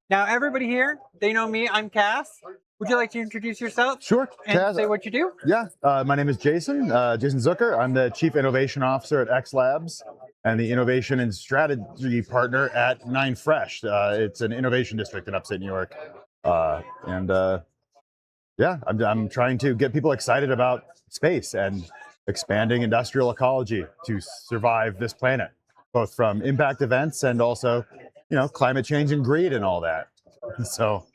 Now, everybody here, they know me. I'm Cass. Would you like to introduce yourself? Sure, And Taz. say what you do? Yeah, my name is Jason, Jason Zucker. I'm the Chief Innovation Officer at X Labs and the Innovation and Strategy Partner at Nine Fresh. It's an innovation district in upstate New York. Yeah, I'm trying to get people excited about space and expanding industrial ecology to survive this planet, both from impact events and also, climate change and greed and all that. So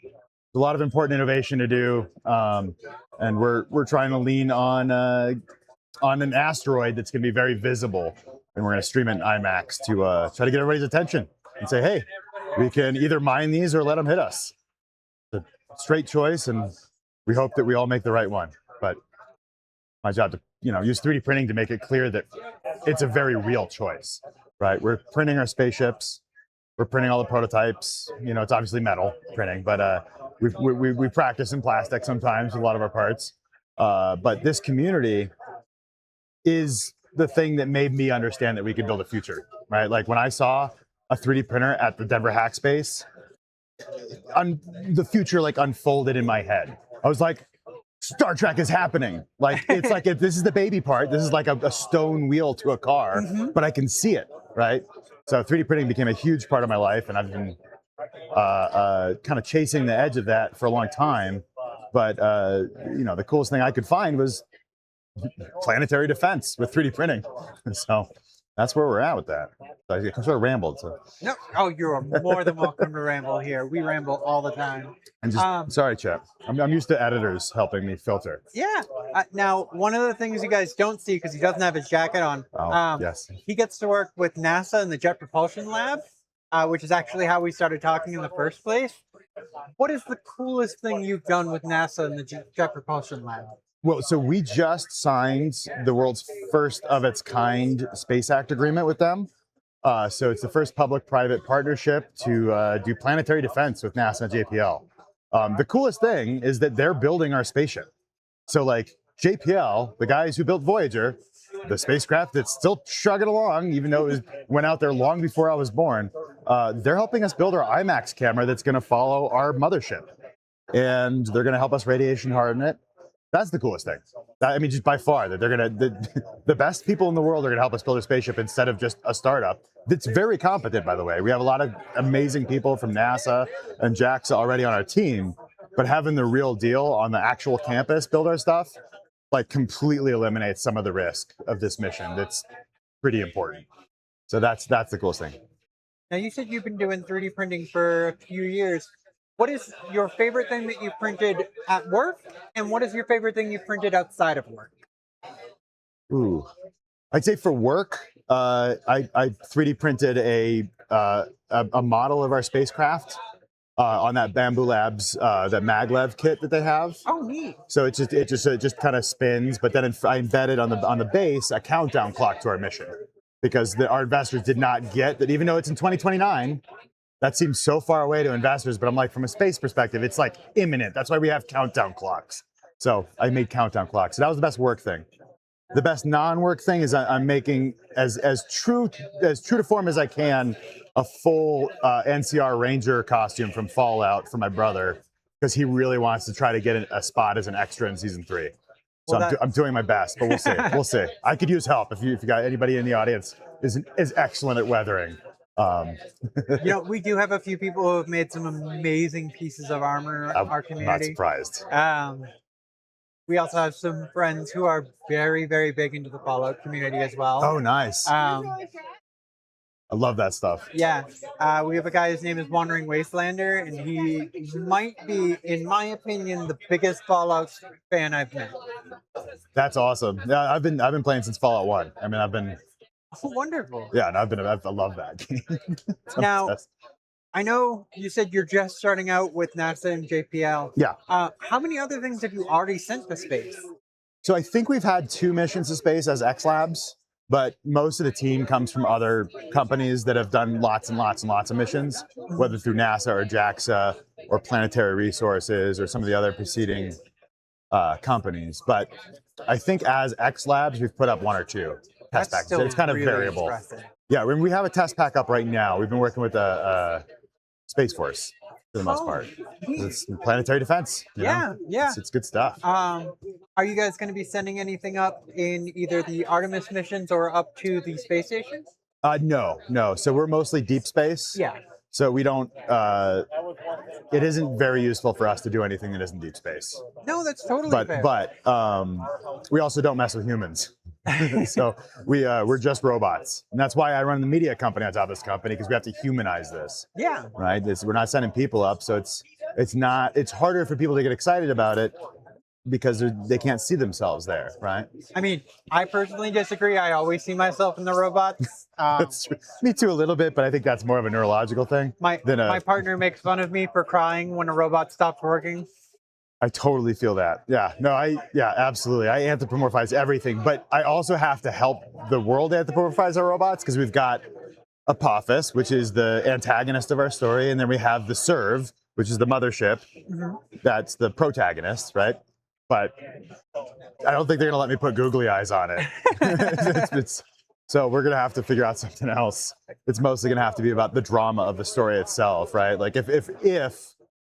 a lot of important innovation to do, and we're trying to lean on an asteroid that's going to be very visible, and we're going to stream it in IMAX to try to get everybody's attention and say, hey, we can either mine these or let them hit us. It's a straight choice, and we hope that we all make the right one. But my job to use 3D printing to make it clear that it's a very real choice, right? We're printing our spaceships. We're printing all the prototypes. It's obviously metal printing, but we practice in plastic sometimes, a lot of our parts. But this community is the thing that made me understand that we could build a future, right? Like when I saw a 3D printer at the Denver Hackspace, the future like unfolded in my head. I was like, Star Trek is happening. Like it's like this is the baby part. This is like a stone wheel to a car, but I can see it, right? So 3D printing became a huge part of my life, and I've been kind of chasing the edge of that for a long time. But the coolest thing I could find was planetary defense with 3D printing, and so that's where we're at with that. So I sort of rambled. So. No, oh, you're more than welcome to ramble here. We ramble all the time. And just sorry, Chip. I'm used to editors helping me filter. Yeah. Now, one of the things you guys don't see because he doesn't have his jacket on. Yes. He gets to work with NASA in the Jet Propulsion Lab, which is actually how we started talking in the first place. What is the coolest thing you've done with NASA in the Jet Propulsion Lab? Well, so we just signed the world's first of its kind Space Act agreement with them. So it's the first public-private partnership to do planetary defense with NASA and JPL. The coolest thing is that they're building our spaceship. So like JPL, the guys who built Voyager, the spacecraft that's still chugging along, even though it went out there long before I was born, they're helping us build our IMAX camera that's going to follow our mothership. And they're going to help us radiation harden it. That's the coolest thing. I mean, just by far, that they're the best people in the world are gonna help us build a spaceship instead of just a startup. That's very competent, by the way. We have a lot of amazing people from NASA and JAXA already on our team, but having the real deal on the actual campus build our stuff, like completely eliminates some of the risk of this mission. That's pretty important. So that's the coolest thing. Now, you said you've been doing 3D printing for a few years. What is your favorite thing that you printed at work, and what is your favorite thing you printed outside of work? Ooh, I'd say for work, I 3D printed a model of our spacecraft on that Bamboo Labs that maglev kit that they have. Oh, neat! So it just kind of spins, but then I embedded on the base a countdown clock to our mission, because our investors did not get that, even though it's in 2029. That seems so far away to investors, but I'm like, from a space perspective, it's like imminent. That's why we have countdown clocks. So I made countdown clocks. So that was the best work thing. The best non-work thing is I'm making as true to form as I can a full NCR Ranger costume from Fallout for my brother, because he really wants to try to get a spot as an extra in season 3. So well, I'm doing my best, but we'll see. We'll see. I could use help if you got anybody in the audience is excellent at weathering. We do have a few people who have made some amazing pieces of armor in our community. I'm not surprised. We also have some friends who are very, very big into the Fallout community as well. Oh, nice. I love that stuff. Yeah. We have a guy, his name is Wandering Wastelander, and he might be, in my opinion, the biggest Fallout fan I've met. That's awesome. Yeah, I've been playing since Fallout 1. I mean, I've been... Oh, wonderful. Yeah, and I love that game. Now, I know you said you're just starting out with NASA and JPL. Yeah. How many other things have you already sent to space? So I think we've had 2 missions to space as X Labs, but most of the team comes from other companies that have done lots and lots and lots of missions, whether through NASA or JAXA or Planetary Resources or some of the other preceding companies. But I think as X Labs, we've put up 1 or 2. Test packs. It's kind of really variable. Impressive. Yeah, we have a test pack up right now. We've been working with Space Force. for the most part. neat. It's planetary defense. You know? Yeah, yeah. It's good stuff. Are you guys going to be sending anything up in either the Artemis missions or up to the space station? No. So we're mostly deep space. Yeah. So we don't. It isn't very useful for us to do anything that isn't deep space. No, that's totally fair. But we also don't mess with humans. So we're just robots, and that's why I run the media company on top of this company, because we have to humanize this. Yeah. Right. We're not sending people up, so it's harder for people to get excited about it because they can't see themselves there. Right. I mean, I personally disagree. I always see myself in the robots. Me too, a little bit, but I think that's more of a neurological thing. My partner makes fun of me for crying when a robot stops working. I totally feel that. Yeah, absolutely. I anthropomorphize everything, but I also have to help the world anthropomorphize our robots, because we've got Apophis, which is the antagonist of our story, and then we have the Serve, which is the mothership. Mm-hmm. That's the protagonist, right? But I don't think they're gonna let me put googly eyes on it. So we're gonna have to figure out something else. It's mostly gonna have to be about the drama of the story itself, right? Like if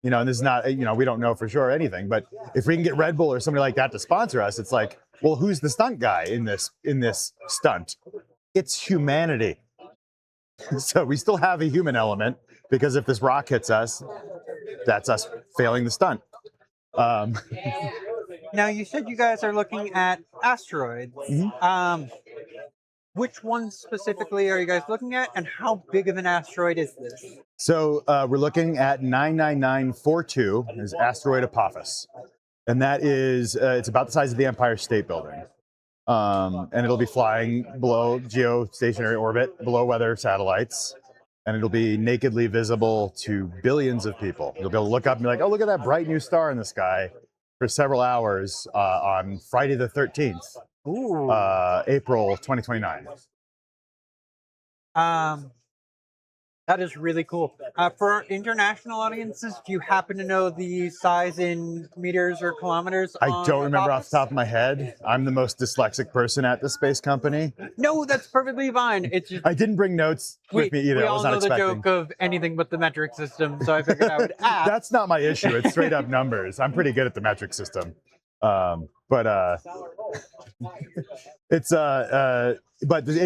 and this is not, we don't know for sure anything, but if we can get Red Bull or somebody like that to sponsor us, it's like, well, who's the stunt guy in this stunt? It's humanity. So we still have a human element, because if this rock hits us, that's us failing the stunt. Now, you said you guys are looking at asteroids. Mm-hmm. Which ones specifically are you guys looking at, and how big of an asteroid is this? So we're looking at 99942 is asteroid Apophis, and that is it's about the size of the Empire State Building, and it'll be flying below geostationary orbit, below weather satellites, and it'll be nakedly visible to billions of people. You'll be able to look up and be like, "Oh, look at that bright new star in the sky," for several hours on Friday the 13th, April 2029. That is really cool. For our international audiences, do you happen to know the size in meters or kilometers? I don't remember off the top of my head. I'm the most dyslexic person at the space company. No, that's perfectly fine. It's just, I didn't bring notes with me either. We I all was not know expecting. the joke of anything but the metric system, so I figured I would ask. That's not my issue. It's straight up numbers. I'm pretty good at the metric system. But it's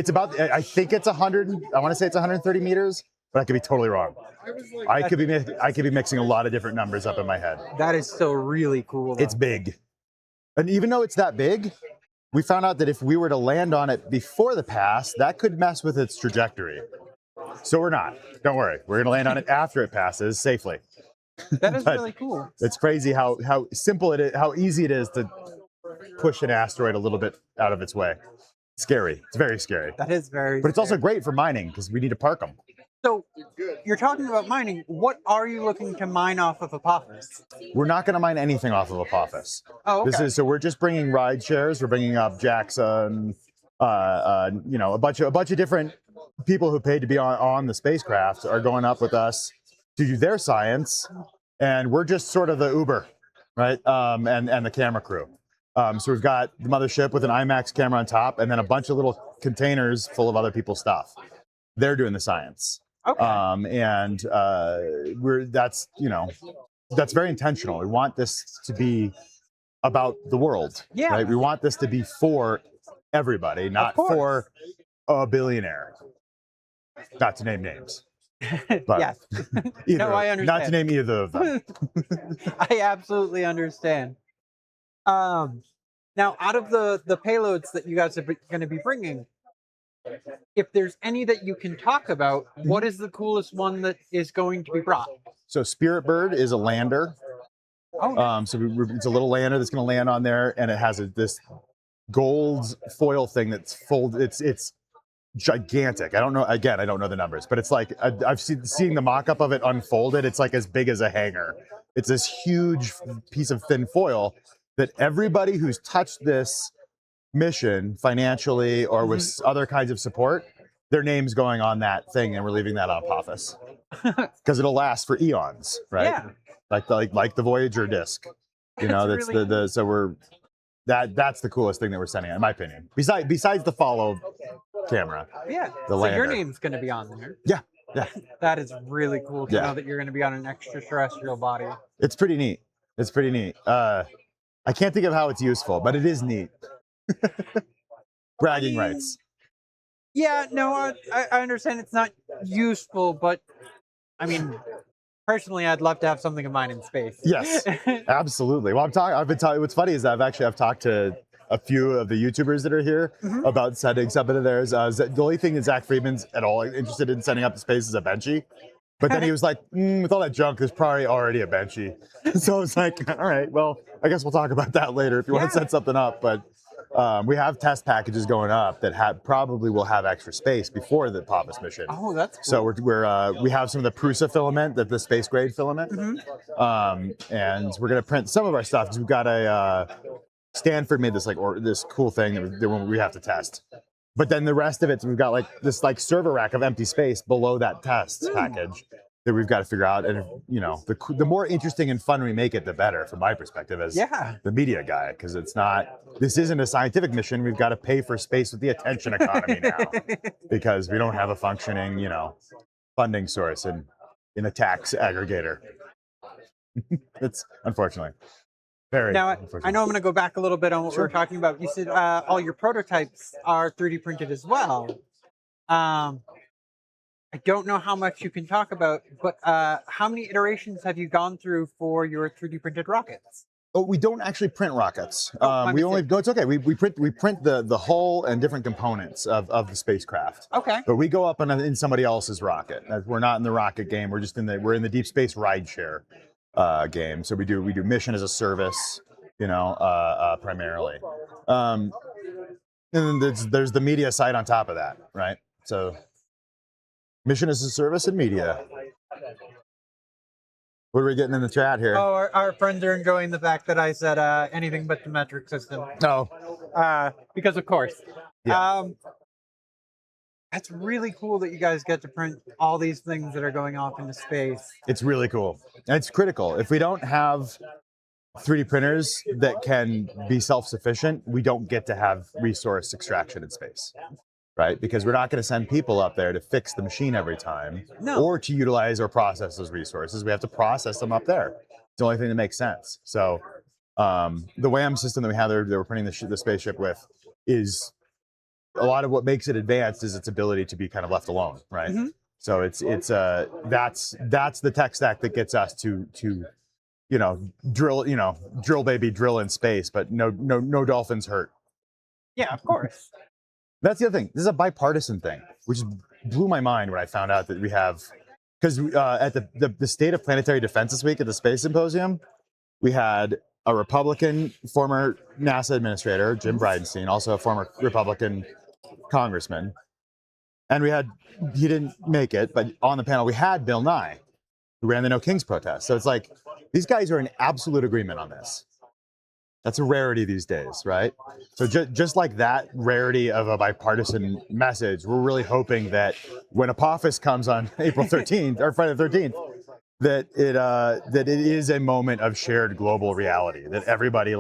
about, I think it's 100. I want to say it's 130 meters. But I could be totally wrong. I could be mixing a lot of different numbers up in my head. That is still really cool, though. It's big. And even though it's that big, we found out that if we were to land on it before the pass, that could mess with its trajectory. So we're not. Don't worry. We're going to land on it after it passes safely. That is really cool. It's crazy how simple it is, how easy it is to push an asteroid a little bit out of its way. Scary. It's very scary. That is very But it's also great for mining, because we need to park them. So, you're talking about mining. What are you looking to mine off of Apophis? We're not going to mine anything off of Apophis. Oh, okay. So we're just bringing ride shares. We're bringing up Jackson, a bunch of different people who paid to be on the spacecraft are going up with us to do their science, and we're just sort of the Uber, right? And the camera crew. So we've got the mothership with an IMAX camera on top, and then a bunch of little containers full of other people's stuff. They're doing the science. Okay. That's very intentional. We want this to be about the world. Yeah. Right? We want this to be for everybody, not for a billionaire. Not to name names. But yes. No, I understand. Not to name either of them. I absolutely understand. Now, out of the payloads that you guys are going to be bringing, if there's any that you can talk about, what is the coolest one that is going to be brought? So Spirit Bird is a lander. Oh. It's a little lander that's going to land on there, and it has this gold foil thing that's folded. It's gigantic. I don't know the numbers, but it's like I've seen the mock-up of it unfolded. It's like as big as a hangar. It's this huge piece of thin foil that everybody who's touched this mission financially or with other kinds of support, their name's going on that thing, and we're leaving that on Apophis because it'll last for eons, right? Yeah. Like the Voyager disc, that's really so that's the coolest thing that we're sending out, in my opinion. Besides the follow camera. Yeah. The so lander. Your name's going to be on there. Yeah. Yeah. That is really cool to Yeah. know that you're going to be on an extraterrestrial body. It's pretty neat. It's pretty neat. I can't think of how it's useful, but it is neat. Bragging rights. Yeah, no, I understand it's not useful, but I mean, personally, I'd love to have something of mine in space. Yes, absolutely. Well, I've been talking. What's funny is I've talked to a few of the YouTubers that are here about setting something of theirs. The only thing that Zach Friedman's at all interested in setting up the space is a Benchy. But then he was like, with all that junk, there's probably already a Benchy. So it's like, all right, well, I guess we'll talk about that later if you want to set something up. But we have test packages going up that probably will have extra space before the Pappas mission. Oh, that's cool. So we have some of the Prusa filament, the space grade filament, and we're gonna print some of our stuff because we've got a Stanford made this this cool thing that we have to test. But then the rest of it, we've got like this server rack of empty space below that test package that we've got to figure out. And the more interesting and fun we make it, the better, from my perspective as the media guy, because this isn't a scientific mission. We've got to pay for space with the attention economy now because we don't have a functioning, funding source in a tax aggregator. It's unfortunately. Now, I know I'm going to go back a little bit on what we were talking about. You said all your prototypes are 3D printed as well. I don't know how much you can talk about, but how many iterations have you gone through for your 3D printed rockets? Oh, we don't actually print rockets. It's okay. We print the hull and different components of the spacecraft. Okay. But we go up in somebody else's rocket. We're not in the rocket game. We're just in the deep space rideshare game. So we do mission as a service, primarily. And then there's the media side on top of that, right? So mission as a service and media. What are we getting in the chat here? Oh, our friends are enjoying the fact that I said anything but the metric system. Oh. Because of course. Yeah. That's really cool that you guys get to print all these things that are going off into space. It's really cool. And it's critical. If we don't have 3D printers that can be self-sufficient, we don't get to have resource extraction in space, right? Because we're not going to send people up there to fix the machine every time or to utilize or process those resources. We have to process them up there. It's the only thing that makes sense. So the WAM system that we have there that we're printing the spaceship with is a lot of what makes it advanced is its ability to be kind of left alone, right? So it's that's the tech stack that gets us to drill baby drill in space, but no dolphins hurt. Yeah, of course. That's the other thing. This is a bipartisan thing, which blew my mind when I found out that we have, because at the State of Planetary Defense this week at the Space Symposium, we had a Republican former NASA administrator, Jim Bridenstine, also a former Republican congressman, and he didn't make it, but on the panel we had Bill Nye, who ran the No Kings protest. So it's like these guys are in absolute agreement on this. That's a rarity these days, right? So just like that rarity of a bipartisan message, we're really hoping that when Apophis comes on April 13th or Friday the 13th, that it is a moment of shared global reality, that everybody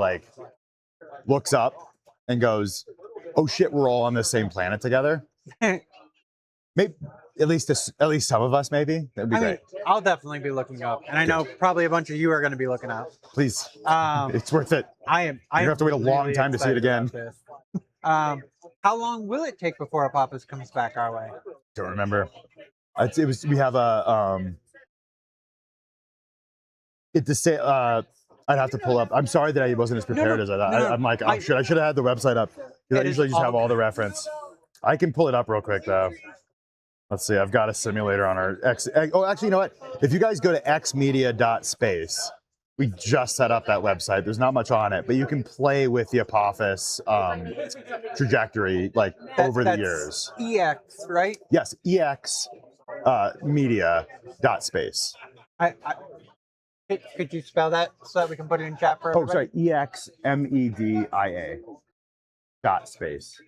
looks up and goes, oh shit, we're all on the same planet together. Maybe at least some of us, maybe. That'd be great. I'll definitely be looking up, and I know probably a bunch of you are going to be looking up. Please, it's worth it. I have to wait a long time to see it again. How long will it take before Apophis comes back our way? Don't remember. We have a I'd have to pull up. I'm sorry that I wasn't as prepared as I thought. I'm like, I should have had the website up. I usually just have all the reference. I can pull it up real quick though. Let's see. I've got a simulator on our X. Oh, actually, you know what? If you guys go to xmedia.space, we just set up that website. There's not much on it, but you can play with the Apophis trajectory over the years. EX, right? Yes, EX media.space. Could you spell that so that we can put it in chat for everybody? Oh, sorry. EXMEDIA .space.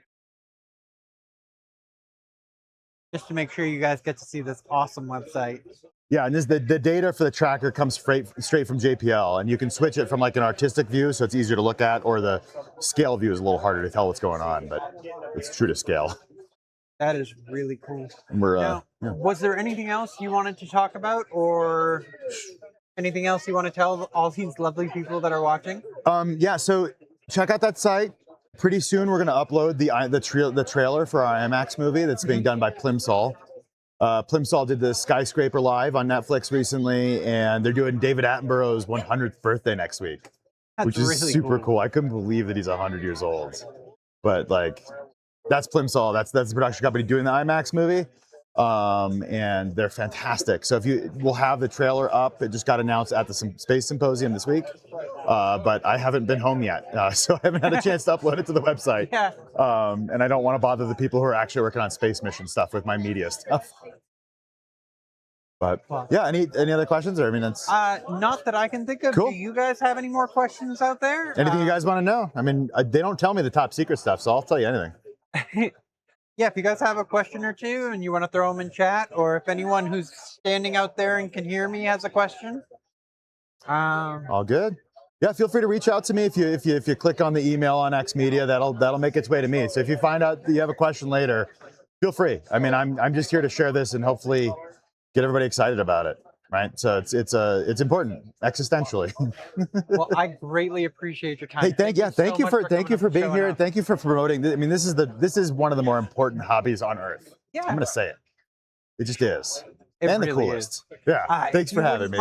Just to make sure you guys get to see this awesome website. Yeah, and the data for the tracker comes straight from JPL, and you can switch it from an artistic view, so it's easier to look at, or the scale view is a little harder to tell what's going on, but it's true to scale. That is really cool. And we're Now, yeah. was there anything else you wanted to talk about, or anything else you want to tell all these lovely people that are watching? Yeah, so check out that site. Pretty soon we're going to upload the trailer for our IMAX movie that's being done by Plimsoll. Plimsoll did the Skyscraper Live on Netflix recently, and they're doing David Attenborough's 100th birthday next week, That's which is really super cool. I couldn't believe that he's 100 years old. But like, that's Plimsoll. That's the production company doing the IMAX movie. And they're fantastic. So we'll have the trailer up. It just got announced at the Space Symposium this week, but I haven't been home yet, so I haven't had a chance to upload it to the website. Yeah. And I don't want to bother the people who are actually working on space mission stuff with my media stuff. But yeah, any other questions? Or I mean, that's not that I can think of. Cool. Do you guys have any more questions out there? Anything you guys want to know? I mean, they don't tell me the top secret stuff, so I'll tell you anything. Yeah, if you guys have a question or two and you want to throw them in chat, or if anyone who's standing out there and can hear me has a question, all good. Yeah, feel free to reach out to me if you click on the email on X Media. That'll make its way to me. So if you find out that you have a question later, feel free. I mean, I'm just here to share this and hopefully get everybody excited about it. Right, so it's important existentially. Well, I greatly appreciate your time. Hey, thank you for being here, and thank you for promoting. I mean, this is one of the more important hobbies on Earth. Yeah, I'm gonna say it. It just is, it and really the coolest. Is. Yeah, thanks for having me.